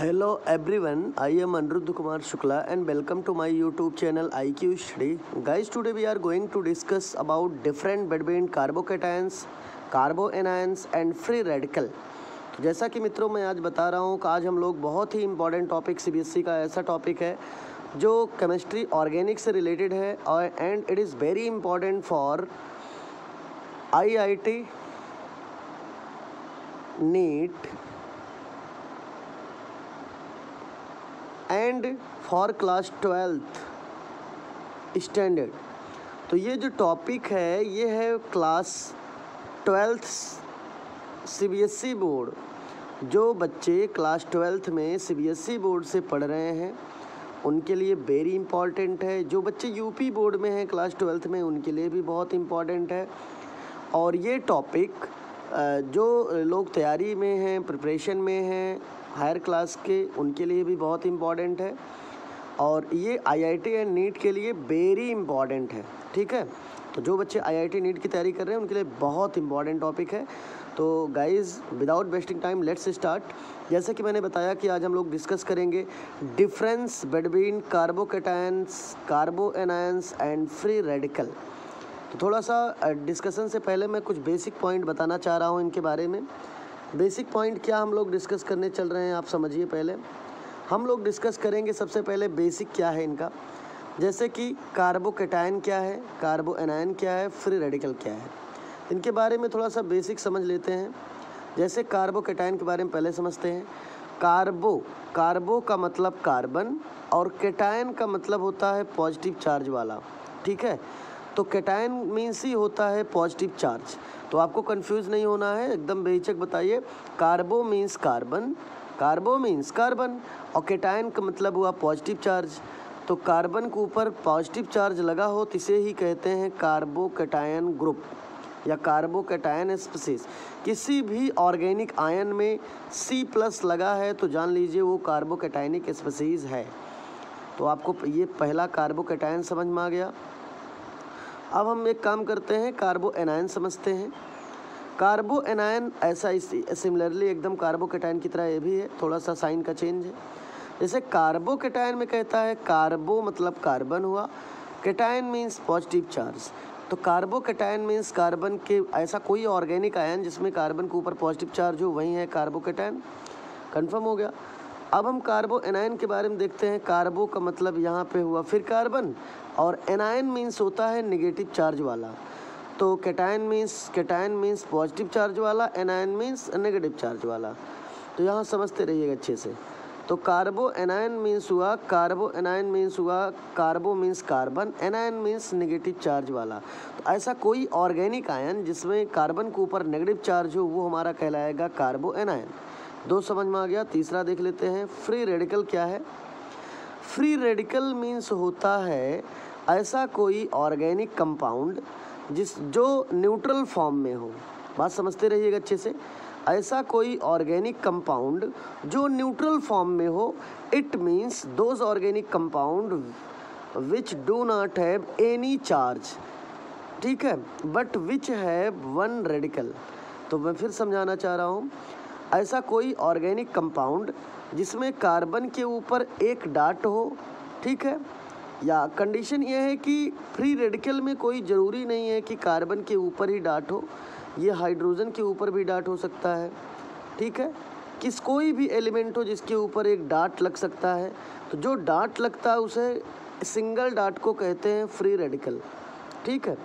Hello everyone, I am Aniruddha Kumar Shukla and welcome to my YouTube channel IQ Study. Guys, today we are going to discuss about different between carbocations, carboanions and free radical. तो जैसा कि मित्रों मैं आज बता रहा हूँ कि आज हम लोग बहुत ही इम्पॉर्टेंट टॉपिक CBSE का ऐसा टॉपिक है जो केमिस्ट्री ऑर्गेनिक से रिलेटेड है और and it is very important for IIT NEET and for class 12th standard. तो ये जो टॉपिक है ये है क्लास 12th CBSE बोर्ड। जो बच्चे क्लास 12th में CBSE बोर्ड से पढ़ रहे हैं उनके लिए वेरी इम्पॉर्टेंट है। जो बच्चे यूपी बोर्ड में हैं क्लास 12th में उनके लिए भी बहुत इम्पॉर्टेंट है। और ये टॉपिक जो लोग तैयारी में हैं, प्रिपरेशन में हैं हायर क्लास के, उनके लिए भी बहुत इम्पॉर्टेंट है। और ये IIT एंड नीट के लिए वेरी इम्पॉर्टेंट है, ठीक है। तो जो बच्चे IIT नीट की तैयारी कर रहे हैं उनके लिए बहुत इम्पॉर्टेंट टॉपिक है। तो guys without wasting time let's start. जैसे कि मैंने बताया कि आज हम लोग डिस्कस करेंगे difference between carbocations, carbanions and free radical. तो थोड़ा सा डिस्कशन से पहले मैं कुछ बेसिक पॉइंट बताना चाह रहा हूँ इनके बारे में। बेसिक पॉइंट क्या हम लोग डिस्कस करने चल रहे हैं आप समझिए। पहले हम लोग डिस्कस करेंगे सबसे पहले बेसिक क्या है इनका, जैसे कि कार्बोकैटायन क्या है, कार्बोएनायन क्या है, फ्री रेडिकल क्या है। इनके बारे में थोड़ा सा बेसिक समझ लेते हैं। जैसे कार्बोकैटायन के बारे में पहले समझते हैं। कार्बो का मतलब कार्बन और कैटायन का मतलब होता है पॉजिटिव चार्ज वाला, ठीक है। तो कैटायन मीन्स ही होता है पॉजिटिव चार्ज। तो आपको कंफ्यूज नहीं होना है, एकदम बेहिचक बताइए। कार्बो मीन्स कार्बन और कैटायन का मतलब हुआ पॉजिटिव चार्ज। तो कार्बन के ऊपर पॉजिटिव चार्ज लगा हो तो इसे ही कहते हैं कार्बोकैटायन ग्रुप या कार्बोकैटायन स्पीशीज। किसी भी ऑर्गेनिक आयन में C+ लगा है तो जान लीजिए वो कार्बोकैटायनिक स्पीशीज है। तो आपको ये पहला कार्बोकैटायन समझ में आ गया। अब हम एक काम करते हैं, कार्बोएनायन समझते हैं। कार्बोएनायन ऐसा सिमिलरली एकदम कार्बोकैटायन की तरह ये भी है, थोड़ा सा साइन का चेंज है। जैसे कार्बोकैटायन में कहता है कार्बो मतलब कार्बन हुआ, कैटायन मीन्स पॉजिटिव चार्ज। तो कार्बोकैटायन मीन्स कार्बन के ऐसा कोई ऑर्गेनिक आयन जिसमें कार्बन के ऊपर पॉजिटिव चार्ज हो वही है कार्बोकैटायन। कन्फर्म हो गया। अब हम कार्बोएनायन के बारे में देखते हैं। कार्बो का मतलब यहाँ पे हुआ फिर कार्बन और एनायन मीन्स होता है नेगेटिव चार्ज वाला। तो कैटायन मीन्स पॉजिटिव चार्ज वाला, एनायन मीन्स नेगेटिव चार्ज वाला। तो यहाँ समझते रहिएगा अच्छे से। तो कार्बोएनायन मीन्स हुआ carbo means carbon, anion means negative charge वाला। तो ऐसा कोई ऑर्गेनिक आयन जिसमें कार्बन के ऊपर नेगेटिव चार्ज हो वो हमारा कहलाएगा कार्बोएनायन। दो समझ में आ गया। तीसरा देख लेते हैं, फ्री रेडिकल क्या है। फ्री रेडिकल मीन्स होता है ऐसा कोई ऑर्गेनिक कंपाउंड जो न्यूट्रल फॉर्म में हो। बात समझते रहिएगा अच्छे से। ऐसा कोई ऑर्गेनिक कंपाउंड जो न्यूट्रल फॉर्म में हो, it means those organic compound which do not have any charge, ठीक है, but which have one radical. तो मैं फिर समझाना चाह रहा हूँ, ऐसा कोई ऑर्गेनिक कंपाउंड जिसमें कार्बन के ऊपर एक डाट हो, ठीक है। या कंडीशन ये है कि फ्री रेडिकल में कोई ज़रूरी नहीं है कि कार्बन के ऊपर ही डाट हो, ये हाइड्रोजन के ऊपर भी डाट हो सकता है, ठीक है। कोई भी एलिमेंट हो जिसके ऊपर एक डाट लग सकता है। तो जो डाट लगता है उसे सिंगल डाट को कहते हैं फ्री रेडिकल, ठीक है।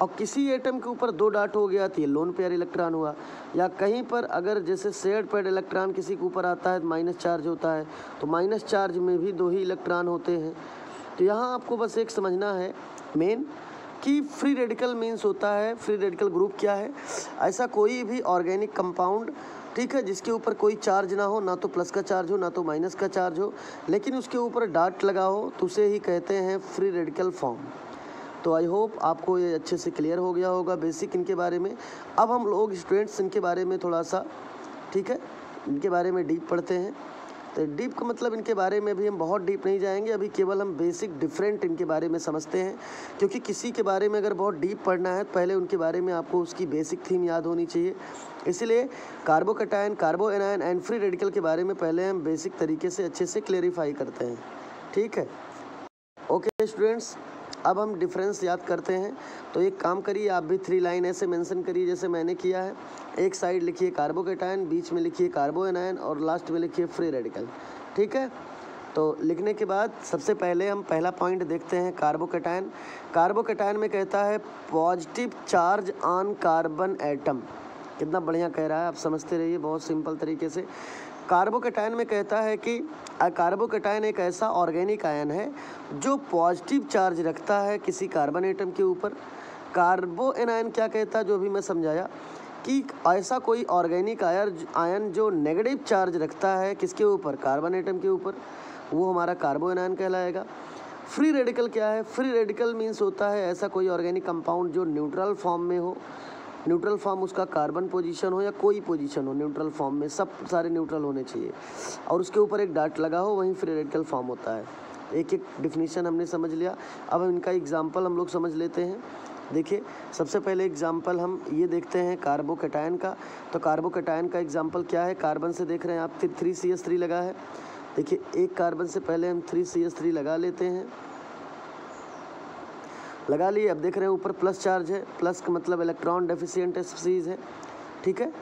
और किसी एटम के ऊपर दो डाट हो गया तो ये लोन पेयर इलेक्ट्रॉन हुआ। या कहीं पर अगर जैसे शेयर्ड पेयर इलेक्ट्रॉन किसी के ऊपर आता है तो माइनस चार्ज होता है, तो माइनस चार्ज में भी दो ही इलेक्ट्रॉन होते हैं। तो यहाँ आपको बस एक समझना है मेन कि फ्री रेडिकल मीन्स होता है, फ्री रेडिकल ग्रुप क्या है, ऐसा कोई भी ऑर्गेनिक कंपाउंड, ठीक है, जिसके ऊपर कोई चार्ज ना हो, ना तो प्लस का चार्ज हो ना तो माइनस का चार्ज हो, लेकिन उसके ऊपर डाट लगा हो तो उसे ही कहते हैं फ्री रेडिकल फॉर्म। तो आई होप आपको ये अच्छे से क्लियर हो गया होगा बेसिक इनके बारे में। अब हम लोग स्टूडेंट्स इनके बारे में थोड़ा सा, ठीक है, इनके बारे में डीप पढ़ते हैं। तो डीप का मतलब इनके बारे में भी हम बहुत डीप नहीं जाएंगे, अभी केवल हम बेसिक डिफरेंट इनके बारे में समझते हैं, क्योंकि किसी के बारे में अगर बहुत डीप पढ़ना है तो पहले उनके बारे में आपको उसकी बेसिक थीम याद होनी चाहिए। इसलिए carbocation, कार्बो anion and free radical के बारे में पहले हम बेसिक तरीके से अच्छे से क्लेरिफाई करते हैं। ठीक है, ओके स्टूडेंट्स, अब हम डिफरेंस याद करते हैं। तो एक काम करिए, आप भी 3 लाइन ऐसे मेंशन करिए जैसे मैंने किया है। एक साइड लिखिए कार्बोकैटायन, बीच में लिखिए कार्बो एनायन और लास्ट में लिखिए फ्री रेडिकल। ठीक है, तो लिखने के बाद सबसे पहले हम पहला पॉइंट देखते हैं कार्बोकैटायन। कार्बोकैटायन में कहता है positive charge on carbon atom. कितना बढ़िया कह रहा है, आप समझते रहिए बहुत सिंपल तरीके से। कार्बोकैटायन में कहता है कि कार्बोकैटायन एक ऐसा ऑर्गेनिक आयन है जो पॉजिटिव चार्ज रखता है किसी कार्बन एटम के ऊपर। कार्बो एनायन क्या कहता है, जो भी मैं समझाया कि ऐसा कोई ऑर्गेनिक आयन जो नेगेटिव चार्ज रखता है किसके ऊपर, कार्बन एटम के ऊपर, वो हमारा कार्बो एनायन कहलाएगा। फ्री रेडिकल क्या है, फ्री रेडिकल मीन्स होता है ऐसा कोई ऑर्गेनिक कंपाउंड जो न्यूट्रल फॉर्म में हो। न्यूट्रल फॉर्म उसका कार्बन पोजीशन हो या कोई पोजीशन हो, न्यूट्रल फॉर्म में सब सारे न्यूट्रल होने चाहिए और उसके ऊपर एक डॉट लगा हो, वहीं फ्री रेडिकल फॉर्म होता है। एक एक डिफिनीशन हमने समझ लिया। अब इनका एग्जाम्पल हम लोग समझ लेते हैं। देखिए, सबसे पहले एग्जाम्पल हम ये देखते हैं कार्बोकैटायन का। तो कार्बोकैटायन का एग्जाम्पल क्या है, कार्बन से देख रहे हैं आप 3CH3 लगा है। देखिए, एक कार्बन से पहले हम 3CH3 लगा लेते हैं, लगा लिए। अब देख रहे हैं ऊपर प्लस चार्ज है, प्लस का मतलब इलेक्ट्रॉन डेफिशिएंट स्पीसीज है। ठीक है,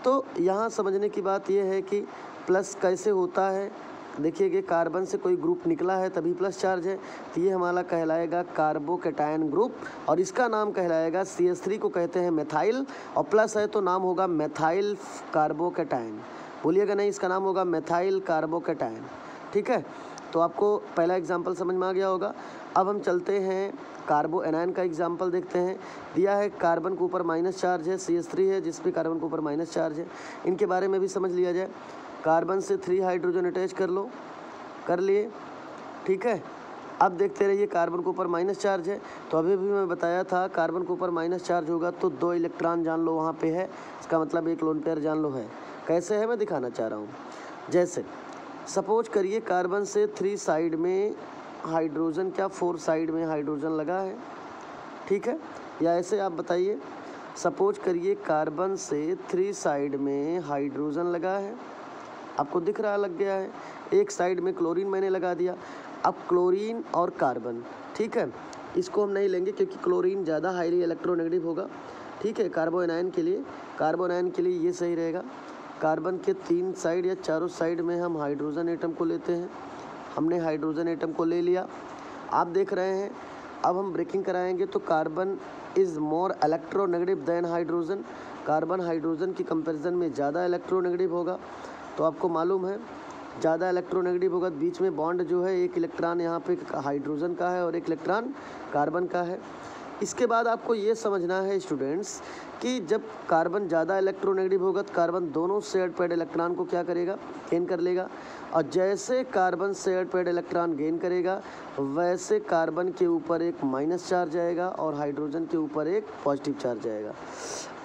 तो यहाँ समझने की बात यह है कि प्लस कैसे होता है। देखिए कि कार्बन से कोई ग्रुप निकला है तभी प्लस चार्ज है, तो ये हमारा कहलाएगा कार्बोकैटायन ग्रुप और इसका नाम कहलाएगा CH3 को कहते हैं मेथाइल, और प्लस है तो नाम होगा मेथाइल कार्बोकैटायन। बोलिएगा नहीं, इसका नाम होगा मेथाइल कार्बोकैटायन। ठीक है, तो आपको पहला एग्जाम्पल समझ में आ गया होगा। अब हम चलते हैं कार्बो एनायन का एग्जाम्पल देखते हैं। दिया है कार्बन के ऊपर माइनस चार्ज है, CH3 है जिस पे कार्बन के ऊपर माइनस चार्ज है। इनके बारे में भी समझ लिया जाए। कार्बन से 3 हाइड्रोजन अटैच कर लो, कर लिए। ठीक है, अब देखते रहिए कार्बन के ऊपर माइनस चार्ज है, तो अभी भी मैं बताया था कार्बन के ऊपर माइनस चार्ज होगा तो 2 इलेक्ट्रॉन जान लो वहाँ पे है, इसका मतलब एक लोन पेयर जान लो है। कैसे है मैं दिखाना चाह रहा हूँ। जैसे सपोज करिए कार्बन से 3 साइड में हाइड्रोजन, क्या 4 साइड में हाइड्रोजन लगा है। ठीक है, या ऐसे आप बताइए, सपोज करिए कार्बन से 3 साइड में हाइड्रोजन लगा है, आपको दिख रहा लग गया है। एक साइड में क्लोरीन मैंने लगा दिया। अब क्लोरीन और कार्बन, ठीक है, इसको हम नहीं लेंगे क्योंकि क्लोरीन ज़्यादा हाईली इलेक्ट्रोनेगेटिव होगा। ठीक है, कार्बो एनायन के लिए ये सही रहेगा। कार्बन के 3 साइड या चारों साइड में हम हाइड्रोजन एटम को लेते हैं। हमने हाइड्रोजन एटम को ले लिया। आप देख रहे हैं, अब हम ब्रेकिंग कराएंगे तो carbon is more electronegative than hydrogen. Carbon hydrogen की कंपैरिजन में ज़्यादा इलेक्ट्रोनेगेटिव होगा। तो आपको मालूम है ज़्यादा इलेक्ट्रोनेगेटिव होगा, बीच में बॉन्ड जो है एक इलेक्ट्रॉन यहाँ पे हाइड्रोजन का है और एक इलेक्ट्रॉन कार्बन का है। इसके बाद आपको ये समझना है स्टूडेंट्स कि जब कार्बन ज़्यादा इलेक्ट्रोनेगेटिव होगा तो कार्बन दोनों शेयर्ड पेड इलेक्ट्रॉन को क्या करेगा, गेन कर लेगा। और जैसे carbon shared paid electron gain करेगा वैसे कार्बन के ऊपर एक माइनस चार्ज आएगा और हाइड्रोजन के ऊपर एक पॉजिटिव चार्ज आएगा।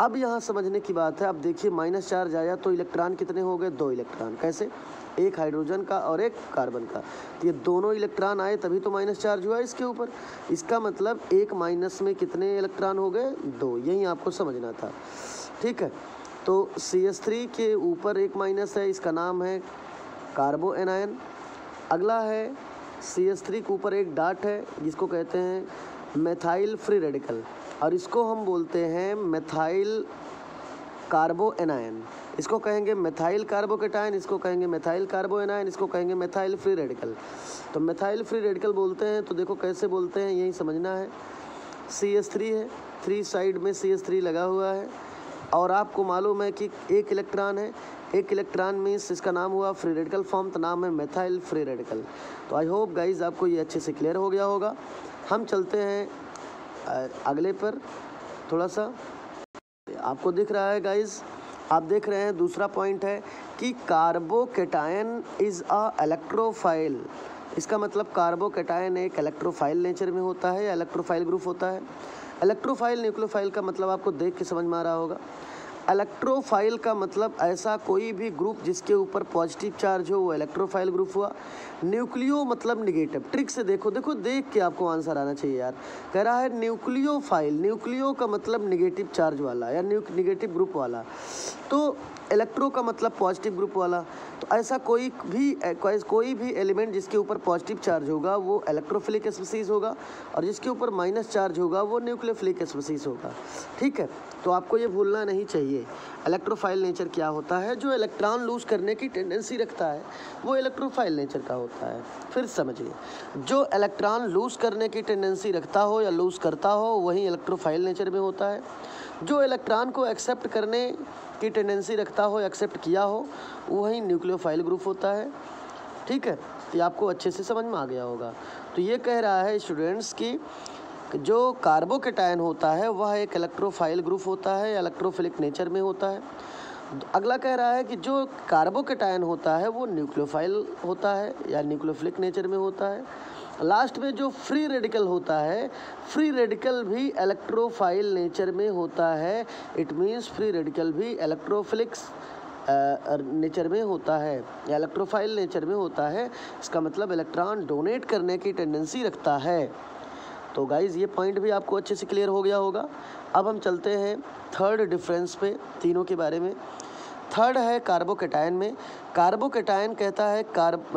अब यहाँ समझने की बात है, अब देखिए माइनस चार्ज आया तो इलेक्ट्रॉन कितने हो गए, 2 इलेक्ट्रॉन। कैसे, एक हाइड्रोजन का और एक कार्बन का, तो ये दोनों इलेक्ट्रॉन आए तभी तो माइनस चार्ज हुआ इसके ऊपर। इसका मतलब एक माइनस में कितने इलेक्ट्रॉन हो गए, 2। यही आपको समझना था। ठीक है, तो CH3 के ऊपर एक माइनस है, इसका नाम है कार्बो एनायन। अगला है CH3 के ऊपर एक डॉट है जिसको कहते हैं मेथाइल फ्री रेडिकल, और इसको हम बोलते हैं मेथाइल कार्बो एनायन। इसको कहेंगे मेथाइल कार्बोकैटायन, इसको कहेंगे मेथाइल कार्बो एनायन, इसको कहेंगे मेथाइल फ्री रेडिकल। तो मेथाइल फ्री रेडिकल बोलते हैं, तो देखो कैसे बोलते हैं, यही समझना है। CH3 है, 3 साइड में CH3 लगा हुआ है और आपको मालूम है कि एक इलेक्ट्रॉन है, एक इलेक्ट्रॉन मीन्स इसका नाम हुआ फ्री रेडिकल फॉर्म, तो नाम है मेथाइल फ्री रेडिकल। तो आई होप गाइज आपको ये अच्छे से क्लियर हो गया होगा। हम चलते हैं अगले पर। थोड़ा सा आपको दिख रहा है गाइज, आप देख रहे हैं दूसरा पॉइंट है कि कार्बोकैटायन इज़ अ इलेक्ट्रोफाइल। इसका मतलब कार्बोकैटायन एक इलेक्ट्रोफाइल नेचर में होता है या इलेक्ट्रोफाइल ग्रुप होता है। इलेक्ट्रोफाइल न्यूक्लियोफाइल का मतलब आपको देख के समझ में आ रहा होगा। इलेक्ट्रोफाइल का मतलब ऐसा कोई भी ग्रुप जिसके ऊपर पॉजिटिव चार्ज हो वो इलेक्ट्रोफाइल ग्रुप हुआ। न्यूक्लियो मतलब निगेटिव। ट्रिक से देखो, देख के आपको आंसर आना चाहिए यार। कह रहा है न्यूक्लियोफाइल, न्यूक्लियो का मतलब निगेटिव चार्ज वाला या निगेटिव ग्रुप वाला, तो इलेक्ट्रो का मतलब पॉजिटिव ग्रुप वाला। तो ऐसा कोई भी एलिमेंट जिसके ऊपर पॉजिटिव चार्ज होगा वो इलेक्ट्रोफिलिक स्पीसीज होगा, और जिसके ऊपर माइनस चार्ज होगा वो न्यूक्लियोफिलिक स्पीसीज होगा। ठीक है, तो आपको ये भूलना नहीं चाहिए। इलेक्ट्रोफाइल नेचर क्या होता है? जो इलेक्ट्रॉन लूज करने की टेंडेंसी रखता है वो इलेक्ट्रोफाइल नेचर का होता है। फिर समझिए, जो इलेक्ट्रॉन लूज करने की टेंडेंसी रखता हो या लूज करता हो वही इलेक्ट्रोफाइल नेचर में होता है। जो इलेक्ट्रॉन को एक्सेप्ट करने की टेंडेंसी रखता हो, एक्सेप्ट किया हो, वही न्यूक्लियोफाइल ग्रुप होता है। ठीक है, तो ये आपको अच्छे से समझ में आ गया होगा। तो ये कह रहा है स्टूडेंट्स कि जो कार्बोकैटायन होता है वह एक इलेक्ट्रोफाइल ग्रुप होता है, इलेक्ट्रोफिलिक नेचर में होता है। अगला कह रहा है कि जो कार्बोकैटायन होता है वो न्यूक्लियोफाइल होता है या न्यूक्लियोफिलिक नेचर में होता है। लास्ट में जो फ्री रेडिकल होता है, फ्री रेडिकल भी इलेक्ट्रोफाइल नेचर में होता है। इट मीन्स फ्री रेडिकल भी इलेक्ट्रोफिलिक्स नेचर में होता है या इलेक्ट्रोफाइल नेचर में होता है। इसका मतलब इलेक्ट्रॉन डोनेट करने की टेंडेंसी रखता है। तो गाइज़ ये पॉइंट भी आपको अच्छे से क्लियर हो गया होगा। अब हम चलते हैं थर्ड डिफरेंस पे तीनों के बारे में। थर्ड है कार्बोकैटायन में। कार्बोकैटायन कहता है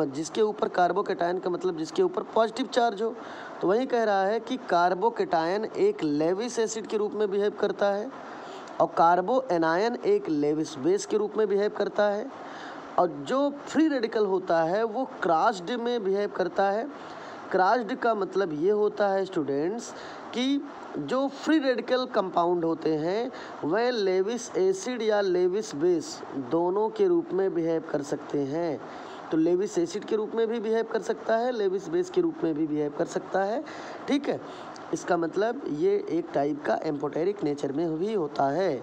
जिसके ऊपर कार्बोकैटायन का मतलब जिसके ऊपर पॉजिटिव चार्ज हो। तो वही कह रहा है कि कार्बोकैटायन एक लेविस एसिड के रूप में बिहेव करता है और कार्बो एनायन एक लेविस बेस के रूप में बिहेव करता है। और जो फ्री रेडिकल होता है वो क्रॉस्ड में बिहेव करता है। क्रॉस्ड का मतलब ये होता है स्टूडेंट्स कि जो फ्री रेडिकल कंपाउंड होते हैं वह लेविस एसिड या लेविस बेस दोनों के रूप में बिहेव कर सकते हैं। तो लेविस एसिड के रूप में भी बिहेव कर सकता है, लेविस बेस के रूप में भी बिहेव कर सकता है। ठीक है, इसका मतलब ये एक टाइप का एम्फोटेरिक नेचर में भी होता है।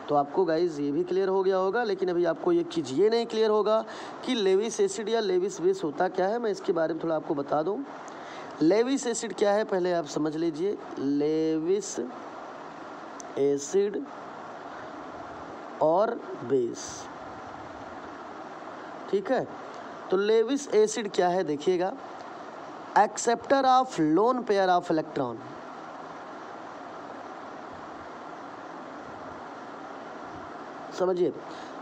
तो आपको गाइज ये भी क्लियर हो गया होगा, लेकिन अभी आपको एक चीज़ ये नहीं क्लियर होगा कि लेविस एसिड या लेविस बेस होता क्या है। मैं इसके बारे में थोड़ा आपको बता दूं। लेविस एसिड क्या है पहले आप समझ लीजिए। लेविस एसिड और बेस, ठीक है। तो लेविस एसिड क्या है देखिएगा, acceptor of lone pair of electron. समझिए,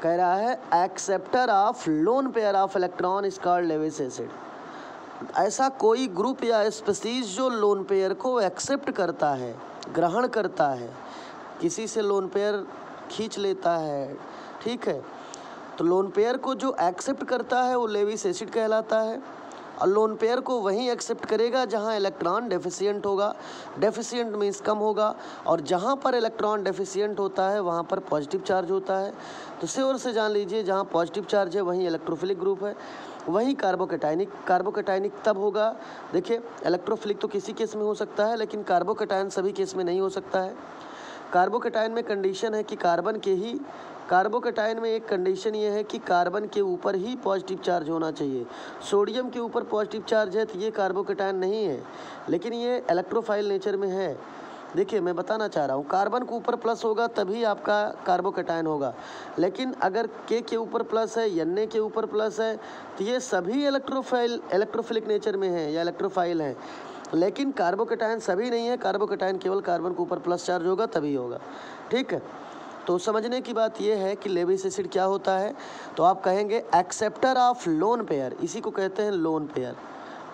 कह रहा है acceptor of lone pair of electron is called Lewis acid. ऐसा कोई ग्रुप या स्पीसीज जो लोन पेयर को एक्सेप्ट करता है, ग्रहण करता है, किसी से लोन पेयर खींच लेता है। ठीक है, तो लोन पेयर को जो एक्सेप्ट करता है वो लेविस एसिड कहलाता है। और लोन पेयर को वहीं एक्सेप्ट करेगा जहां इलेक्ट्रॉन डेफिशिएंट होगा। डेफिशिएंट मीन्स कम होगा, और जहां पर इलेक्ट्रॉन डेफिशिएंट होता है वहां पर पॉजिटिव चार्ज होता है। तो श्योर से जान लीजिए जहां पॉजिटिव चार्ज है वहीं इलेक्ट्रोफिलिक ग्रुप है, वहीं कार्बोकैटायनिक। कार्बोकैटायनिक तब होगा, देखिए इलेक्ट्रोफिलिक तो किसी केस में हो सकता है लेकिन कार्बोकैटायन सभी केस में नहीं हो सकता है। कार्बोकैटायन में कंडीशन है कि कार्बोकैटायन में एक कंडीशन ये है कि कार्बन के ऊपर ही पॉजिटिव चार्ज होना चाहिए। सोडियम के ऊपर पॉजिटिव चार्ज है तो ये कार्बोकैटायन नहीं है, लेकिन ये इलेक्ट्रोफाइल नेचर में है। देखिए मैं बताना चाह रहा हूँ, कार्बन के ऊपर प्लस होगा तभी आपका कार्बोकैटायन होगा, लेकिन अगर के ऊपर प्लस है, एन के ऊपर प्लस है, तो ये सभी इलेक्ट्रोफिलिक नेचर में है या इलेक्ट्रोफाइल हैं। लेकिन कार्बोकैटायन सभी नहीं है, कार्बोकैटायन केवल कार्बन के ऊपर प्लस चार्ज होगा तभी होगा। ठीक है, तो समझने की बात यह है कि लेविस एसिड क्या होता है। तो आप कहेंगे एक्सेप्टर ऑफ लोन पेयर, इसी को कहते हैं लोन पेयर।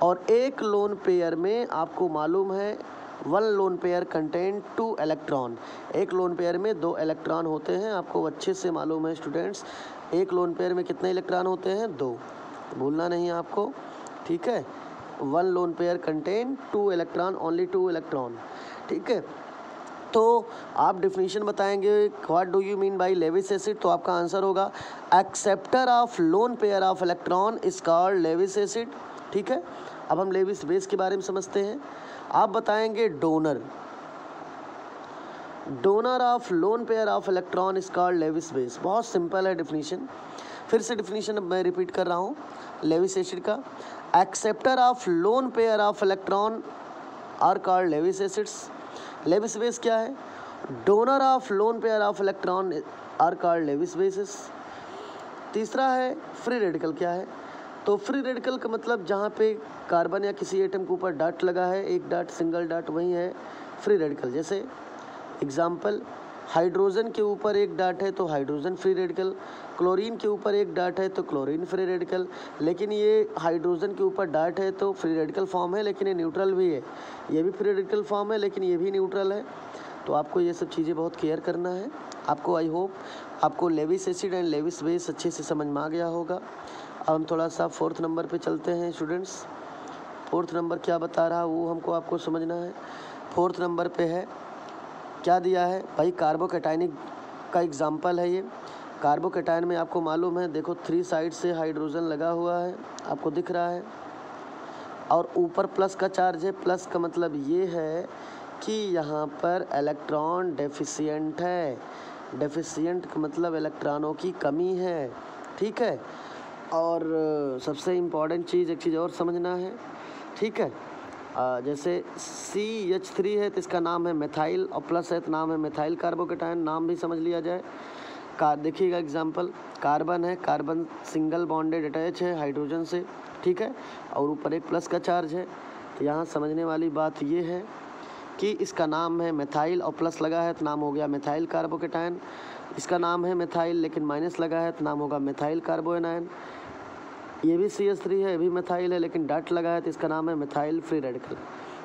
और एक लोन पेयर में आपको मालूम है one lone pair contain 2 electron. एक लोन पेयर में 2 इलेक्ट्रॉन होते हैं, आपको अच्छे से मालूम है स्टूडेंट्स। एक लोन पेयर में कितने इलेक्ट्रॉन होते हैं? 2, भूलना नहीं है आपको। ठीक है, one lone pair contain 2 electron, only 2 electron. ठीक है, तो आप डिफिनीशन बताएंगे what do you mean by Lewis acid, तो आपका आंसर होगा acceptor of lone pair of electron is called Lewis acid. ठीक है, अब हम लेविस बेस के बारे में समझते हैं। आप बताएंगे donor of lone pair of electron is called Lewis base. बहुत सिंपल है डिफिनीशन, फिर से डिफिनीशन मैं रिपीट कर रहा हूँ लेविस एसिड का। Acceptor of lone pair of electron are called Lewis acids. Lewis base क्या है? Donor of lone pair of electron are called Lewis bases. तीसरा है फ्री रेडिकल। क्या है? तो फ्री रेडिकल का मतलब जहाँ पे कार्बन या किसी एटम के ऊपर डॉट लगा है, एक डॉट, सिंगल डॉट, वही है फ्री रेडिकल। जैसे एग्जाम्पल, हाइड्रोजन के ऊपर एक डॉट है तो हाइड्रोजन फ्री रेडिकल, क्लोरीन के ऊपर एक डॉट है तो क्लोरीन फ्री रेडिकल। लेकिन ये हाइड्रोजन के ऊपर डॉट है तो फ्री रेडिकल फॉर्म है, लेकिन ये न्यूट्रल भी है। ये भी फ्री रेडिकल फॉर्म है, लेकिन ये भी न्यूट्रल है। तो आपको ये सब चीज़ें बहुत केयर करना है। आपको आई होप आपको Lewis acid and Lewis base अच्छे से समझ में आ गया होगा। अब हम थोड़ा सा 4th नंबर पे चलते हैं स्टूडेंट्स। 4th नंबर क्या बता रहा वो हमको आपको समझना है। 4th नंबर पे है, क्या दिया है भाई? कार्बोकैटायनिक का एग्जाम्पल है ये। कार्बोकैटायन में आपको मालूम है, देखो 3 साइड से हाइड्रोजन लगा हुआ है, आपको दिख रहा है, और ऊपर प्लस का चार्ज है। प्लस का मतलब ये है कि यहाँ पर इलेक्ट्रॉन डेफिशिएंट है। डेफिशिएंट का मतलब इलेक्ट्रॉनों की कमी है, ठीक है। और सबसे इम्पॉर्टेंट चीज़, एक चीज़ और समझना है, ठीक है। जैसे CH3 है तो इसका नाम है मेथाइल, और प्लस है तो नाम है मेथाइल कार्बोकैटायन, नाम भी समझ लिया जाए। देखिएगा एग्जांपल, कार्बन है, कार्बन सिंगल बॉन्डेड अटैच है हाइड्रोजन से, ठीक है, और ऊपर एक प्लस का चार्ज है। तो यहाँ समझने वाली बात ये है कि इसका नाम है मेथाइल और प्लस लगा है तो नाम हो गया मेथाइल कार्बोकैटायन। इसका नाम है मेथाइल लेकिन माइनस लगा है तो नाम होगा मेथाइल कार्बोएनायन। ये भी CH3 है, ये भी मेथाइल है, लेकिन डॉट लगा है तो इसका नाम है मेथाइल फ्री रेडिकल।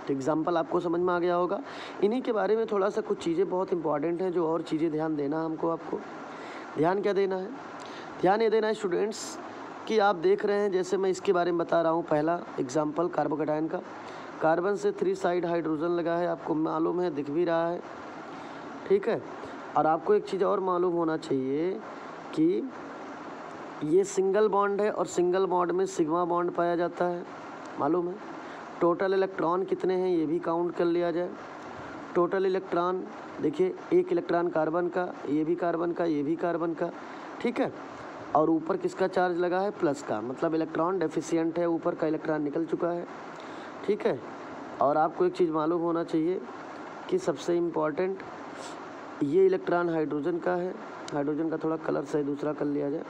तो एग्जाम्पल आपको समझ में आ गया होगा। इन्हीं के बारे में थोड़ा सा कुछ चीज़ें बहुत इंपॉर्टेंट हैं, जो और चीज़ें ध्यान देना हमको। आपको ध्यान क्या देना है? ध्यान ये देना है स्टूडेंट्स कि आप देख रहे हैं, जैसे मैं इसके बारे में बता रहा हूँ। पहला एग्जाम्पल कार्बोकैटायन का, कार्बन से 3 साइड हाइड्रोजन लगा है, आपको मालूम है, दिख भी रहा है, ठीक है। और आपको एक चीज़ और मालूम होना चाहिए कि ये सिंगल बॉन्ड है और सिंगल बॉन्ड में सिग्मा बॉन्ड पाया जाता है, मालूम है। टोटल इलेक्ट्रॉन कितने हैं ये भी काउंट कर लिया जाए। टोटल इलेक्ट्रॉन देखिए, एक इलेक्ट्रॉन कार्बन का, ये भी कार्बन का, ये भी कार्बन का, ठीक है। और ऊपर किसका चार्ज लगा है? प्लस का, मतलब इलेक्ट्रॉन डेफिशिएंट है, ऊपर का इलेक्ट्रॉन निकल चुका है, ठीक है। और आपको एक चीज़ मालूम होना चाहिए कि सबसे इम्पॉर्टेंट, ये इलेक्ट्रॉन हाइड्रोजन का है, हाइड्रोजन का थोड़ा कलर सही दूसरा कर लिया जाए।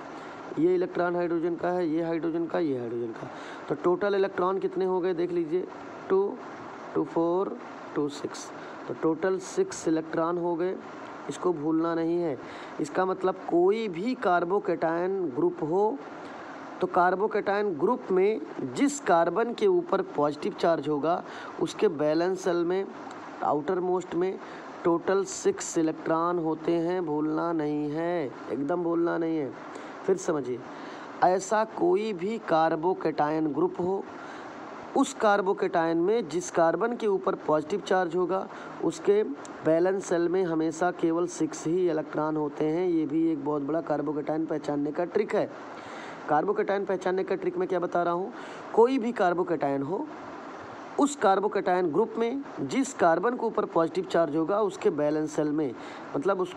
ये इलेक्ट्रॉन हाइड्रोजन का है, ये हाइड्रोजन का, ये हाइड्रोजन का। तो टोटल इलेक्ट्रॉन कितने हो गए देख लीजिए, 2, 2, 4, 2, 6। तो टोटल 6 इलेक्ट्रॉन हो गए, इसको भूलना नहीं है। इसका मतलब कोई भी कार्बोकैटायन ग्रुप हो तो कार्बोकैटायन ग्रुप में जिस कार्बन के ऊपर पॉजिटिव चार्ज होगा उसके बैलेंस शेल में आउटर मोस्ट में टोटल 6 इलेक्ट्रॉन होते हैं, भूलना नहीं है, एकदम भूलना नहीं है। फिर समझिए, ऐसा कोई भी कार्बोकैटायन ग्रुप हो, उस कार्बोकैटायन में जिस कार्बन के ऊपर पॉजिटिव चार्ज होगा उसके बैलेंस शेल में हमेशा केवल 6 ही इलेक्ट्रॉन होते हैं। ये भी एक बहुत बड़ा कार्बोकैटायन पहचानने का ट्रिक है। कार्बोकैटायन पहचानने का ट्रिक मैं क्या बता रहा हूँ, कोई भी कार्बोकैटायन हो, उस कार्बोकैटायन ग्रुप में जिस कार्बन के ऊपर पॉजिटिव चार्ज होगा उसके बैलेंस शेल में, मतलब उस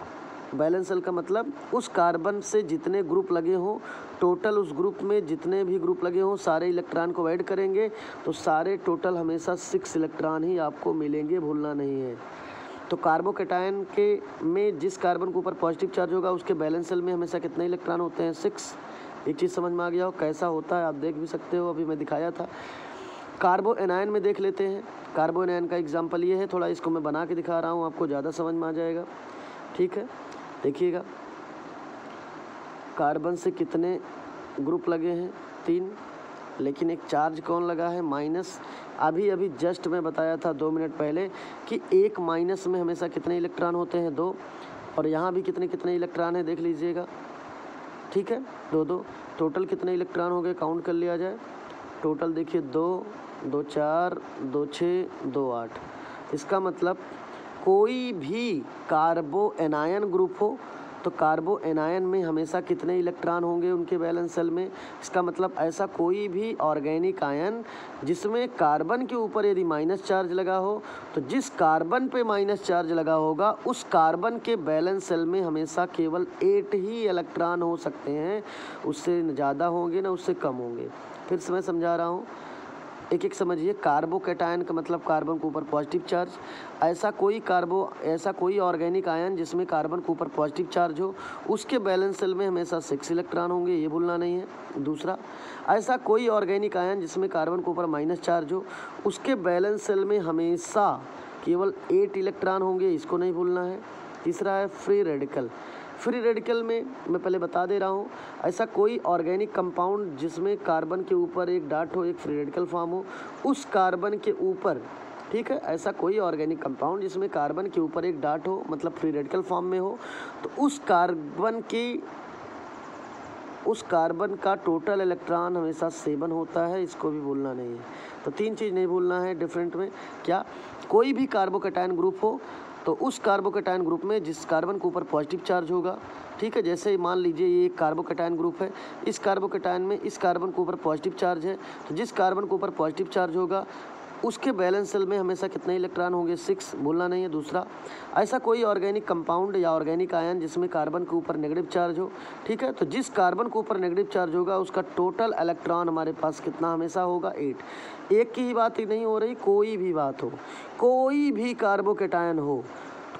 बैलेंस शेल का मतलब उस कार्बन से जितने ग्रुप लगे हों, टोटल उस ग्रुप में जितने भी ग्रुप लगे हों सारे इलेक्ट्रॉन को ऐड करेंगे तो सारे टोटल हमेशा 6 इलेक्ट्रॉन ही आपको मिलेंगे, भूलना नहीं है। तो कार्बोकैटायन के में जिस कार्बन के ऊपर पॉजिटिव चार्ज होगा उसके बैलेंस शेल में हमेशा कितने इलेक्ट्रॉन होते हैं? 6। एक चीज़ समझ में आ गया हो कैसा होता है, आप देख भी सकते हो, अभी मैं दिखाया था। कार्बोएनायन में देख लेते हैं। कार्बोएनायन का एग्जाम्पल ये है, थोड़ा इसको मैं बना के दिखा रहा हूँ, आपको ज़्यादा समझ में आ जाएगा, ठीक है। देखिएगा, कार्बन से कितने ग्रुप लगे हैं? 3, लेकिन एक चार्ज कौन लगा है? माइनस। अभी जस्ट मैं बताया था 2 मिनट पहले कि एक माइनस में हमेशा कितने इलेक्ट्रॉन होते हैं? 2। और यहाँ भी कितने कितने इलेक्ट्रॉन हैं देख लीजिएगा, ठीक है, 2, 2। टोटल कितने इलेक्ट्रॉन हो गए काउंट कर लिया जाए। टोटल देखिए 2, 2, 4, 2, 6, 2, 8। इसका मतलब कोई भी कार्बोएनायन ग्रुप हो तो कार्बोएनायन में हमेशा कितने इलेक्ट्रॉन होंगे उनके बैलेंस शेल में? इसका मतलब ऐसा कोई भी ऑर्गेनिक आयन जिसमें कार्बन के ऊपर यदि माइनस चार्ज लगा हो तो जिस कार्बन पे माइनस चार्ज लगा होगा उस कार्बन के बैलेंस शेल में हमेशा केवल 8 ही इलेक्ट्रॉन हो सकते हैं, उससे ज़्यादा होंगे ना उससे कम होंगे। फिर से मैं समझा रहा हूँ, एक एक समझिए। कार्बोकैटायन का मतलब कार्बन के ऊपर पॉजिटिव चार्ज। ऐसा कोई ऑर्गेनिक आयन जिसमें कार्बन के ऊपर पॉजिटिव चार्ज हो, उसके बैलेंस शेल में हमेशा 6 इलेक्ट्रॉन होंगे, ये भूलना नहीं है। दूसरा, ऐसा कोई ऑर्गेनिक आयन जिसमें कार्बन के ऊपर माइनस चार्ज हो, उसके बैलेंस शेल में हमेशा केवल 8 इलेक्ट्रॉन होंगे, इसको नहीं भूलना है। तीसरा है फ्री रेडिकल। फ्री रेडिकल में मैं पहले बता दे रहा हूँ, ऐसा कोई ऑर्गेनिक कंपाउंड जिसमें कार्बन के ऊपर एक डॉट हो, एक फ्री रेडिकल फॉर्म हो, उस कार्बन के ऊपर, ठीक है, ऐसा कोई ऑर्गेनिक कंपाउंड जिसमें कार्बन के ऊपर एक डॉट हो, मतलब फ्री रेडिकल फॉर्म में हो, तो उस कार्बन का टोटल इलेक्ट्रॉन हमेशा 7 होता है, इसको भी भूलना नहीं है। तो 3 चीज़ नहीं भूलना है डिफरेंट में। क्या? कोई भी कार्बोकैटायन ग्रुप हो तो उस कार्बोकैटायन ग्रुप में जिस कार्बन के ऊपर पॉजिटिव चार्ज होगा, ठीक है, जैसे मान लीजिए ये एक कार्बोकैटायन ग्रुप है, इस कार्बोकैटायन में इस कार्बन के ऊपर पॉजिटिव चार्ज है, तो जिस कार्बन के ऊपर पॉजिटिव चार्ज होगा उसके बैलेंस शेल में हमेशा कितने इलेक्ट्रॉन होंगे? 6, भूलना नहीं है। दूसरा, ऐसा कोई ऑर्गेनिक कंपाउंड या ऑर्गेनिक आयन जिसमें कार्बन के ऊपर नेगेटिव चार्ज हो, ठीक है, तो जिस कार्बन के ऊपर नेगेटिव चार्ज होगा उसका टोटल इलेक्ट्रॉन हमारे पास कितना हमेशा होगा? 8। एक की ही बात ही नहीं हो रही, कोई भी बात हो, कोई भी कार्बोकैटायन हो,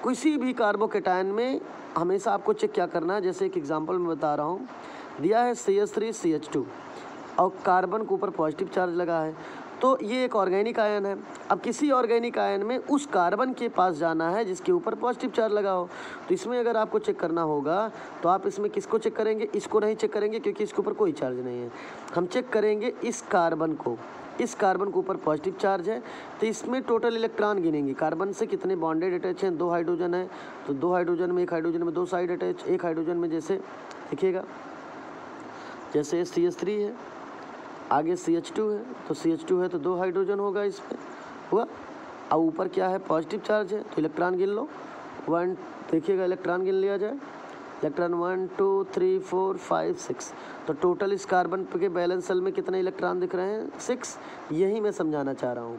किसी भी कार्बोकैटायन में हमेशा आपको चेक क्या करना है। जैसे एक एग्जांपल मैं बता रहा हूँ, दिया है CH3CH2 और कार्बन के ऊपर पॉजिटिव चार्ज लगा है, तो ये एक ऑर्गेनिक आयन है। अब किसी ऑर्गेनिक आयन में उस कार्बन के पास जाना है जिसके ऊपर पॉजिटिव चार्ज लगा हो, तो इसमें अगर आपको चेक करना होगा तो आप इसमें किसको चेक करेंगे? इसको नहीं चेक करेंगे क्योंकि इसके ऊपर कोई चार्ज नहीं है। हम चेक करेंगे इस कार्बन को, इस कार्बन के ऊपर पॉजिटिव चार्ज है, तो इसमें टोटल इलेक्ट्रॉन गिनेंगे। कार्बन से कितने बॉन्डेड अटैच हैं? 2 हाइड्रोजन है, तो 2 हाइड्रोजन में, एक हाइड्रोजन में 2 साइड अटैच, एक हाइड्रोजन में जैसे देखिएगा, जैसे CH3 है, आगे CH2 है, तो CH2 है तो 2 हाइड्रोजन होगा इसमें, हुआ। अब ऊपर क्या है? पॉजिटिव चार्ज है, तो इलेक्ट्रॉन गिन लो। 1, देखिएगा इलेक्ट्रॉन गिन लिया जाए, इलेक्ट्रॉन 1 2 3 4 5 6, तो टोटल इस कार्बन के बैलेंस शेल में कितने इलेक्ट्रॉन दिख रहे हैं? 6। यही मैं समझाना चाह रहा हूँ।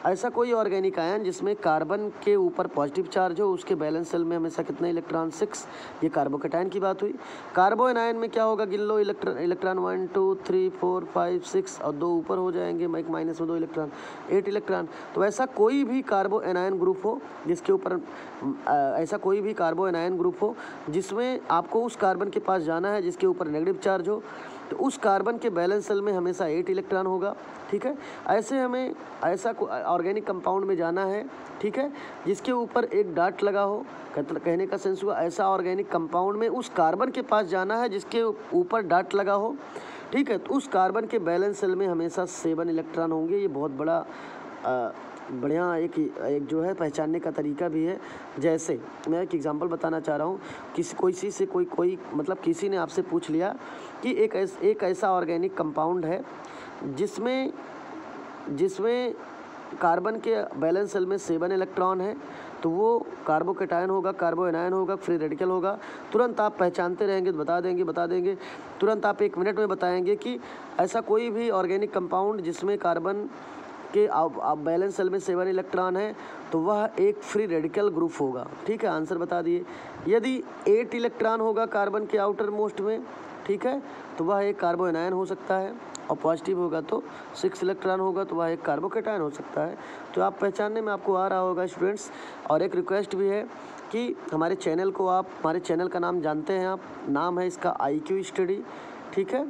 ऐसा कोई ऑर्गेनिक आयन जिसमें कार्बन के ऊपर पॉजिटिव चार्ज हो, उसके बैलेंस शेल में हमेशा कितने इलेक्ट्रॉन? 6। ये कार्बोकैटायन की बात हुई। कार्बोन आयन में क्या होगा? गिन लो, इलेक्ट्रॉन 1 2 3 4 5 6 और 2 ऊपर हो जाएंगे, एक माइनस में 2 इलेक्ट्रॉन, 8 इलेक्ट्रॉन। तो ऐसा कोई भी कार्बोएनायन ग्रुप हो जिसके ऊपर ऐसा कोई भी कार्बोएनायन ग्रुप हो जिसमें आपको उस कार्बन के पास जाना है जिसके ऊपर नेगेटिव चार्ज हो, तो उस कार्बन के बैलेंस शेल में हमेशा 8 इलेक्ट्रॉन होगा, ठीक है। ऐसे हमें ऐसा ऑर्गेनिक कंपाउंड में जाना है, ठीक है, जिसके ऊपर एक डॉट लगा हो। कहने का सेंस हुआ, ऐसा ऑर्गेनिक कंपाउंड में उस कार्बन के पास जाना है जिसके ऊपर डॉट लगा हो, ठीक है, तो उस कार्बन के बैलेंस शेल में हमेशा 7 इलेक्ट्रॉन होंगे। ये बहुत बड़ा बढ़िया एक जो है पहचानने का तरीका भी है। जैसे मैं एक एग्जांपल बताना चाह रहा हूँ, कोई मतलब किसी ने आपसे पूछ लिया कि एक ऐसा ऑर्गेनिक कंपाउंड है जिसमें कार्बन के बैलेंस शेल में 7 इलेक्ट्रॉन है, तो वो कार्बोकैटायन होगा, कार्बोएनायन होगा, फ्री रेडिकल होगा। तुरंत आप पहचानते रहेंगे तो बता देंगे। तुरंत आप 1 मिनट में बताएंगे कि ऐसा कोई भी ऑर्गेनिक कंपाउंड जिसमें कार्बन के आप बैलेंस शेल में 7 इलेक्ट्रॉन है, तो वह एक फ्री रेडिकल ग्रुप होगा, ठीक है। आंसर बता दिए। यदि 8 इलेक्ट्रॉन होगा कार्बन के आउटर मोस्ट में, ठीक है, तो वह एक कार्बोएनायन हो सकता है, और पॉजिटिव होगा तो 6 इलेक्ट्रॉन होगा तो वह एक कार्बोकैटायन हो सकता है। तो आप पहचानने में आपको आ रहा होगा स्टूडेंट्स। और एक रिक्वेस्ट भी है कि हमारे चैनल का नाम जानते हैं आप, नाम है इसका IQ स्टडी, ठीक है।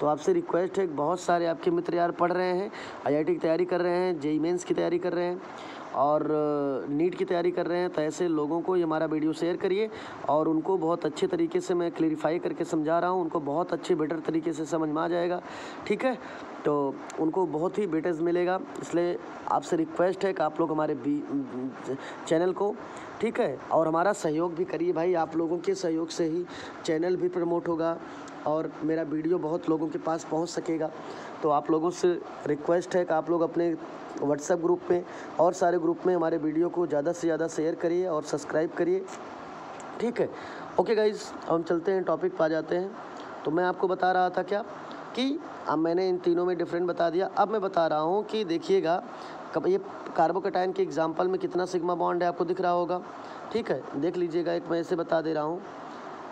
तो आपसे रिक्वेस्ट है, बहुत सारे आपके मित्र यार पढ़ रहे हैं, IIT की तैयारी कर रहे हैं, JEE मेंस की तैयारी कर रहे हैं और नीट की तैयारी कर रहे हैं, तो ऐसे लोगों को ये हमारा वीडियो शेयर करिए और उनको बहुत अच्छे तरीके से मैं क्लेरिफाई करके समझा रहा हूँ, उनको बहुत अच्छे बेटर तरीके से समझ में आ जाएगा, ठीक है। तो उनको बहुत ही बेटर्स मिलेगा, इसलिए आपसे रिक्वेस्ट है कि आप लोग हमारे चैनल को, ठीक है, और हमारा सहयोग भी करिए भाई। आप लोगों के सहयोग से ही चैनल भी प्रमोट होगा और मेरा वीडियो बहुत लोगों के पास पहुंच सकेगा। तो आप लोगों से रिक्वेस्ट है कि आप लोग अपने व्हाट्सएप ग्रुप में और सारे ग्रुप में हमारे वीडियो को ज़्यादा से ज़्यादा शेयर करिए और सब्सक्राइब करिए, ठीक है। ओके गाइज़, हम चलते हैं, टॉपिक पे आ जाते हैं। तो मैं आपको बता रहा था क्या कि अब मैंने इन तीनों में डिफरेंट बता दिया। अब मैं बता रहा हूँ कि देखिएगा, कब ये कार्बोकैटायन के एग्जाम्पल में कितना सिग्मा बॉन्ड है आपको दिख रहा होगा, ठीक है। देख लीजिएगा, एक मैं ऐसे बता दे रहा हूँ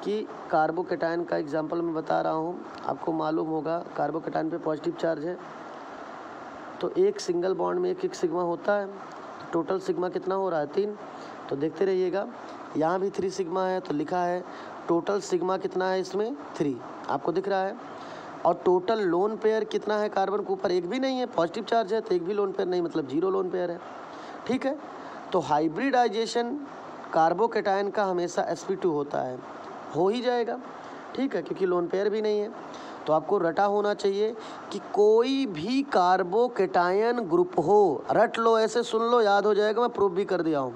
कि कार्बोकैटायन का एग्जाम्पल मैं बता रहा हूँ, आपको मालूम होगा कार्बोकैटायन पे पॉजिटिव चार्ज है, तो एक सिंगल बॉन्ड में एक सिग्मा होता है, तो टोटल सिग्मा कितना हो रहा है 3। तो देखते रहिएगा, यहाँ भी 3 सिग्मा है, तो लिखा है टोटल सिग्मा कितना है इसमें 3, आपको दिख रहा है। और टोटल लोन पेयर कितना है कार्बन के ऊपर, एक भी नहीं है, पॉजिटिव चार्ज है तो एक भी लोन पेयर नहीं, मतलब 0 लोन पेयर है। ठीक है, तो हाइब्रिडाइजेशन कार्बोकेटायन का हमेशा sp2 होता है, हो ही जाएगा। ठीक है, क्योंकि लोन पेयर भी नहीं है। तो आपको रटा होना चाहिए कि कोई भी कार्बोकेटायन ग्रुप हो, रट लो, ऐसे सुन लो, याद हो जाएगा, मैं प्रूफ भी कर दिया हूँ।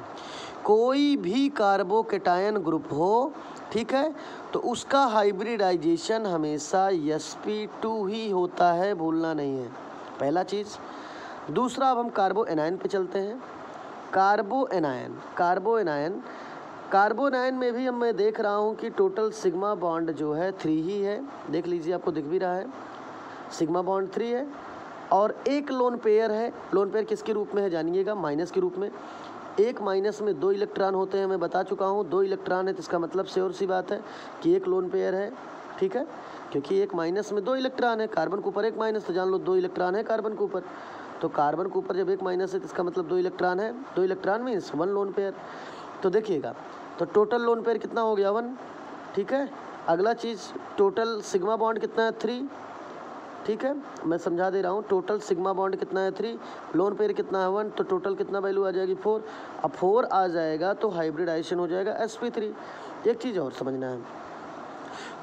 कोई भी कार्बोकेटायन ग्रुप हो, ठीक है, तो उसका हाइब्रिडाइजेशन हमेशा sp2 ही होता है, भूलना नहीं है, पहला चीज़। दूसरा, अब हम कार्बो एनायन पे चलते हैं। कार्बो एनायन में भी मैं देख रहा हूँ कि टोटल सिग्मा बॉन्ड जो है 3 ही है, देख लीजिए, आपको दिख भी रहा है, सिग्मा बॉन्ड 3 है। और एक लोन पेयर है, लोन पेयर किसके रूप में है जानिएगा, माइनस के रूप में। एक माइनस में 2 इलेक्ट्रॉन होते हैं, मैं बता चुका हूँ, 2 इलेक्ट्रॉन है, तो इसका मतलब श्योर सी बात है कि एक लोन पेयर है। ठीक है, क्योंकि एक माइनस में 2 इलेक्ट्रॉन है, कार्बन के ऊपर एक माइनस, तो जान लो 2 इलेक्ट्रॉन है कार्बन के ऊपर। तो कार्बन के ऊपर जब एक माइनस है तो इसका मतलब 2 इलेक्ट्रॉन है, 2 इलेक्ट्रॉन मीन्स 1 लोन पेयर। तो देखिएगा, तो टोटल लोन पेयर कितना हो गया 1। ठीक है, अगला चीज़, टोटल सिग्मा बॉन्ड कितना है 3। ठीक है, मैं समझा दे रहा हूँ, टोटल सिग्मा बॉन्ड कितना है 3, लोन पेयर कितना है 1, तो टोटल कितना वैल्यू आ जाएगी 4। अब 4 आ जाएगा तो हाइब्रिडाइजेशन हो जाएगा sp3। एक चीज़ और समझना है,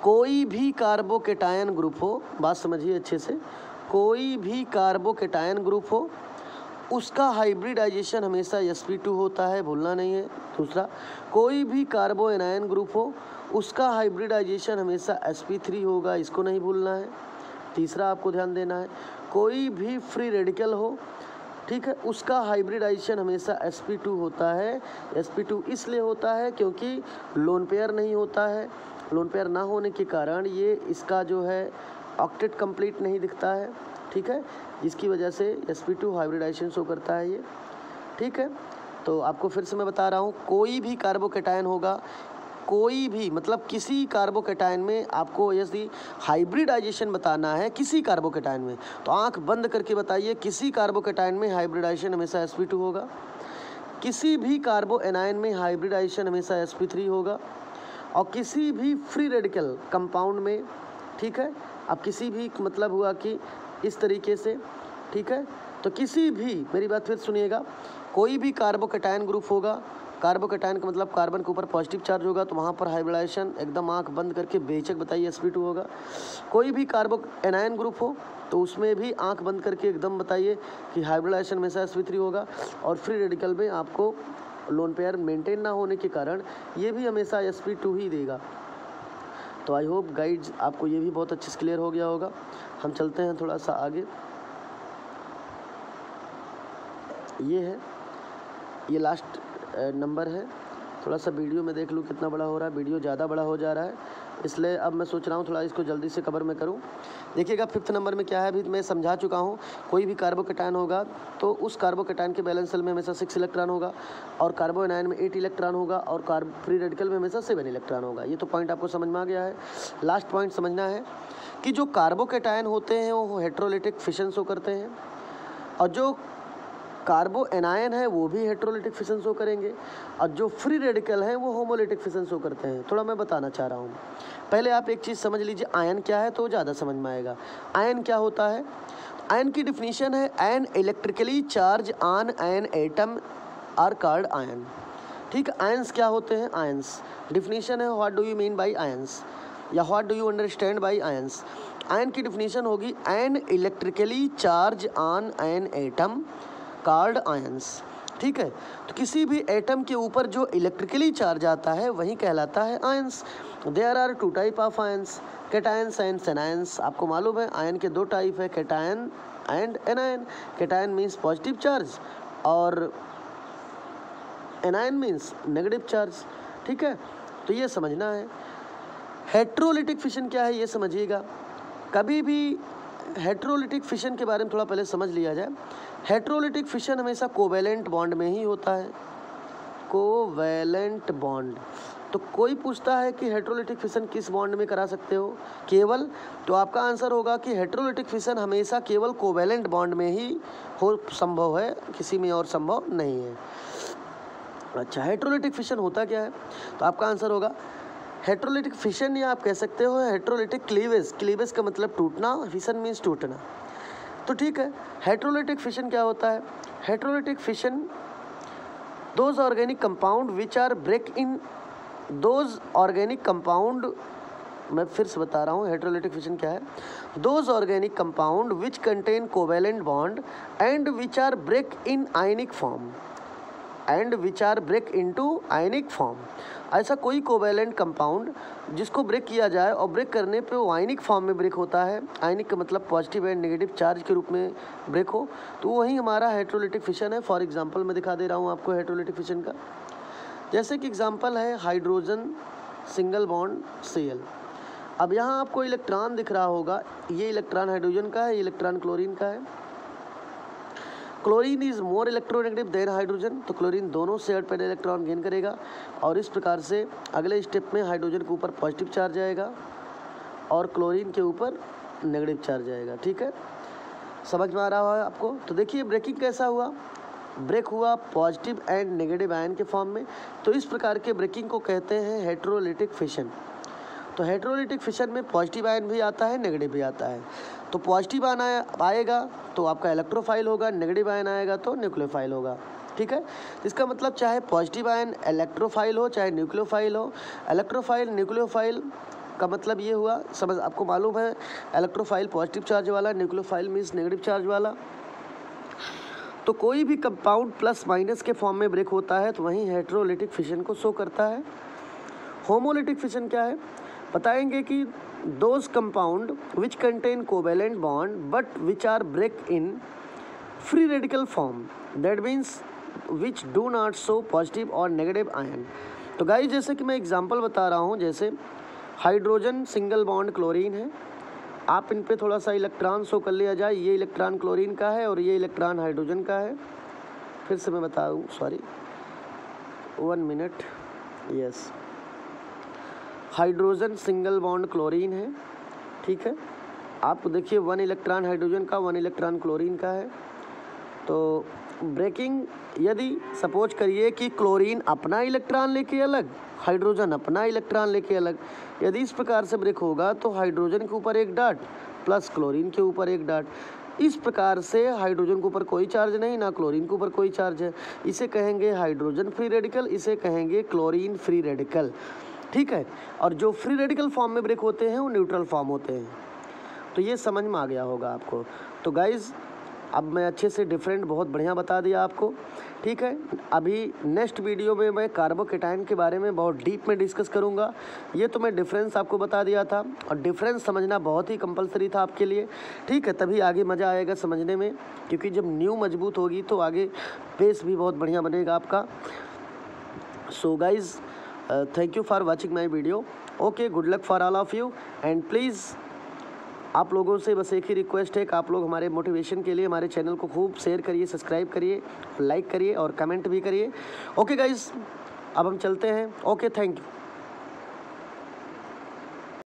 कोई भी कार्बोकेटायन ग्रुप हो, बात समझिए अच्छे से, कोई भी कार्बोकेटायन ग्रुप हो, उसका हाइब्रिडाइजेशन हमेशा sp2 होता है, भूलना नहीं है। दूसरा, कोई भी कार्बो एनायन ग्रुप हो, उसका हाइब्रिडाइजेशन हमेशा sp3 होगा, इसको नहीं भूलना है। तीसरा आपको ध्यान देना है, कोई भी फ्री रेडिकल हो, ठीक है, उसका हाइब्रिडाइजेशन हमेशा sp2 होता है। sp2 इसलिए होता है क्योंकि लोन पेयर नहीं होता है, लोन पेयर ना होने के कारण ये इसका जो है ऑक्टेट कंप्लीट नहीं दिखता है। ठीक है, जिसकी वजह से sp2 हाइब्रिडाइजेशन शो करता है ये। ठीक है, तो आपको फिर से मैं बता रहा हूँ, कोई भी कार्बोकेटायन होगा, कोई भी मतलब किसी कार्बोकेटायन में आपको यदि हाइब्रिडाइजेशन बताना है किसी कार्बोकेटायन में, तो आंख बंद करके बताइए, किसी कार्बोकेटायन में हाइब्रिडाइजेशन हमेशा sp2 होगा, किसी भी कार्बो एनायन में हाइब्रिडाइजेशन हमेशा sp3 होगा, और किसी भी फ्री रेडिकल कंपाउंड में, ठीक है, अब किसी भी मतलब हुआ कि इस तरीके से, ठीक है, तो किसी भी, मेरी बात फिर सुनिएगा, कोई भी कार्बोकेटायन ग्रुप होगा, कार्बोकेटायन का मतलब कार्बन के ऊपर पॉजिटिव चार्ज होगा, तो वहाँ पर हाइब्रिडाइजेशन एकदम आंख बंद करके बेशक बताइए sp2 होगा। कोई भी कार्बो एनायन ग्रुप हो तो उसमें भी आंख बंद करके एकदम बताइए कि हाइब्रिडाइजेशन हमेशा sp3 होगा। और फ्री रेडिकल में आपको लोन पेयर मेंटेन ना होने के कारण ये भी हमेशा sp2 ही देगा। तो आई होप गाइड्स आपको ये भी बहुत अच्छे से क्लियर हो गया होगा। हम चलते हैं थोड़ा सा आगे, ये है, ये लास्ट नंबर है। थोड़ा सा वीडियो में देख लूँ कितना बड़ा हो रहा है, वीडियो ज़्यादा बड़ा हो जा रहा है, इसलिए अब मैं सोच रहा हूँ थोड़ा इसको जल्दी से कवर मैं करूँ। देखिएगा 5th नंबर में क्या है, अभी मैं समझा चुका हूँ, कोई भी कार्बोकेटायन होगा तो उस कार्बोकेटायन के बैलेंस सेल में हमेशा 6 इलेक्ट्रॉन होगा, और कार्बो एनायन में 8 इलेक्ट्रॉन होगा, और फ्री रेडिकल में हमेशा 7 इलेक्ट्रॉन होगा। ये तो पॉइंट आपको समझ में आ गया है। लास्ट पॉइंट समझना है कि जो कार्बोकेटायन होते हैं वो हेट्रोलिटिक फिशन शो करते हैं, और जो कार्बो एनायन है वो भी हेट्रोलिटिक फिशन शो करेंगे, और जो फ्री रेडिकल हैं वो होमोलिटिक फिशन शो करते हैं। थोड़ा मैं बताना चाह रहा हूँ, पहले आप एक चीज़ समझ लीजिए, आयन क्या है तो ज़्यादा समझ में आएगा। आयन क्या होता है, आयन की डिफिनीशन है an electrically charge on an atom are called ion. ठीक है, आयंस क्या होते हैं, आयंस डिफिनीशन है, what do you mean by ions, या what do you understand by ions. Ion की डिफिनीशन होगी an electrically charge on an atom called ions. ठीक है, तो किसी भी एटम के ऊपर जो इलेक्ट्रिकली चार्ज आता है वही कहलाता है ions. There are 2 type of ions, cations and anions. आपको मालूम है आयन के 2 टाइप है, cation and anion. Cation means positive charge और एनायन मीन्स नेगेटिव चार्ज। ठीक है, तो ये समझना है। हेट्रोलिटिक फिशन क्या है ये समझिएगा। कभी भी हेट्रोलिटिक फिशन के बारे में थोड़ा पहले समझ लिया जाए। हेट्रोलिटिक फिशन हमेशा कोवेलेंट बॉन्ड में ही होता है, कोवेलेंट बॉन्ड। तो कोई पूछता है कि हेटेरोलिटिक फिशन किस बॉन्ड में करा सकते हो, केवल, तो आपका आंसर होगा कि हेटेरोलिटिक फिशन हमेशा केवल कोवैलेंट बॉन्ड में ही हो संभव है, किसी में और संभव नहीं है। अच्छा, हेटेरोलिटिक फिशन होता क्या है, तो आपका आंसर होगा हेटेरोलिटिक फिशन, या आप कह सकते हो हेटेरोलिटिक क्लीवेज। क्लीवेज का मतलब टूटना, फिशन मीन्स टूटना। तो ठीक है, हेटेरोलिटिक फिशन क्या होता है? Heterolytic fission those organic compound which are break in those organic compound, मैं फिर से बता रहा हूँ हेटेरोलिटिक फिशन क्या है। Those organic compound which contain covalent bond and which are break in ionic form and which are break into ionic form. ऐसा कोई कोवैलेंट कंपाउंड जिसको ब्रेक किया जाए और ब्रेक करने पे वो आयनिक फॉर्म में ब्रेक होता है, आयनिक का मतलब पॉजिटिव एंड नेगेटिव चार्ज के रूप में ब्रेक हो, तो वही हमारा हेटेरोलिटिक फिशन है। फॉर एग्जांपल मैं दिखा दे रहा हूँ आपको हेटेरोलिटिक फिशन का। जैसे कि एग्जांपल है हाइड्रोजन सिंगल बॉन्ड Cl। अब यहाँ आपको इलेक्ट्रॉन दिख रहा होगा, ये इलेक्ट्रॉन हाइड्रोजन का है, ये इलेक्ट्रॉन क्लोरीन का है। Chlorine is more electronegative than hydrogen, तो क्लोरीन दोनों शेयर्ड पेयर इलेक्ट्रॉन गेन करेगा और इस प्रकार से अगले स्टेप में हाइड्रोजन के ऊपर पॉजिटिव चार्ज आएगा और क्लोरीन के ऊपर नेगेटिव चार्ज आएगा। ठीक है, समझ में आ रहा है आपको? तो देखिए ब्रेकिंग कैसा हुआ, ब्रेक हुआ पॉजिटिव एंड नेगेटिव आयन के फॉर्म में। तो इस प्रकार के ब्रेकिंग को कहते हैं हेटेरोलिटिक फिशन। तो हेटेरोलिटिक फिशन में पॉजिटिव आयन भी आता है, नेगेटिव भी आता है। तो पॉजिटिव आयन आएगा तो आपका इलेक्ट्रोफाइल होगा, नेगेटिव आयन आएगा तो न्यूक्लियोफाइल होगा। ठीक है, इसका मतलब चाहे पॉजिटिव आयन इलेक्ट्रोफाइल हो चाहे न्यूक्लियोफाइल हो, इलेक्ट्रोफाइल न्यूक्लियोफाइल का मतलब ये हुआ, समझ आपको मालूम है, इलेक्ट्रोफाइल पॉजिटिव चार्ज वाला, न्यूक्लियोफाइल मीन्स नेगेटिव चार्ज वाला। तो कोई भी कंपाउंड प्लस माइनस के फॉर्म में ब्रेक होता है तो वहीं हेटेरोलिटिक फिशन को शो करता है। होमोलिटिक फिशन क्या है बताएंगे कि those compound which contain covalent bond but which are break in free radical form, that means which do not show positive और नेगेटिव आयन। तो गाइस जैसे कि मैं एग्जांपल बता रहा हूँ, जैसे हाइड्रोजन सिंगल बॉन्ड क्लोरीन है, आप इन पे थोड़ा सा इलेक्ट्रॉन शो कर लिया जाए, ये इलेक्ट्रॉन क्लोरीन का है और ये इलेक्ट्रॉन हाइड्रोजन का है। फिर से मैं बता दूँ, sorry 1 minute, yes, hydrogen single bond chlorine है। ठीक है, आपको देखिए 1 इलेक्ट्रॉन हाइड्रोजन का, 1 इलेक्ट्रॉन क्लोरीन का है। तो ब्रेकिंग यदि सपोज करिए कि क्लोरीन अपना इलेक्ट्रॉन लेके अलग, हाइड्रोजन अपना इलेक्ट्रॉन लेके अलग, यदि इस प्रकार से ब्रेक होगा तो हाइड्रोजन के ऊपर एक डॉट प्लस क्लोरीन के ऊपर एक डॉट, इस प्रकार से हाइड्रोजन के ऊपर कोई चार्ज नहीं, ना क्लोरीन के ऊपर कोई चार्ज है, इसे कहेंगे हाइड्रोजन फ्री रेडिकल, इसे कहेंगे क्लोरीन फ्री रेडिकल। ठीक है, और जो फ्री रेडिकल फॉर्म में ब्रेक होते हैं वो न्यूट्रल फॉर्म होते हैं। तो ये समझ में आ गया होगा आपको। तो गाइज़ अब मैं अच्छे से डिफरेंट बहुत बढ़िया बता दिया आपको। ठीक है, अभी नेक्स्ट वीडियो में मैं कार्बोकेटाइन के बारे में बहुत डीप में डिस्कस करूंगा। ये तो मैं डिफरेंस आपको बता दिया था और डिफरेंस समझना बहुत ही कंपलसरी था आपके लिए। ठीक है, तभी आगे मज़ा आएगा समझने में, क्योंकि जब न्यू मजबूत होगी तो आगे बेस भी बहुत बढ़िया बनेगा आपका। So guys thank you for watching my video. Okay, good luck for all of you and please आप लोगों से बस एक ही रिक्वेस्ट है कि आप लोग हमारे मोटिवेशन के लिए हमारे चैनल को खूब शेयर करिए, सब्सक्राइब करिए, लाइक करिए और कमेंट भी करिए। ओके गाइज़, अब हम चलते हैं। Okay, thank you.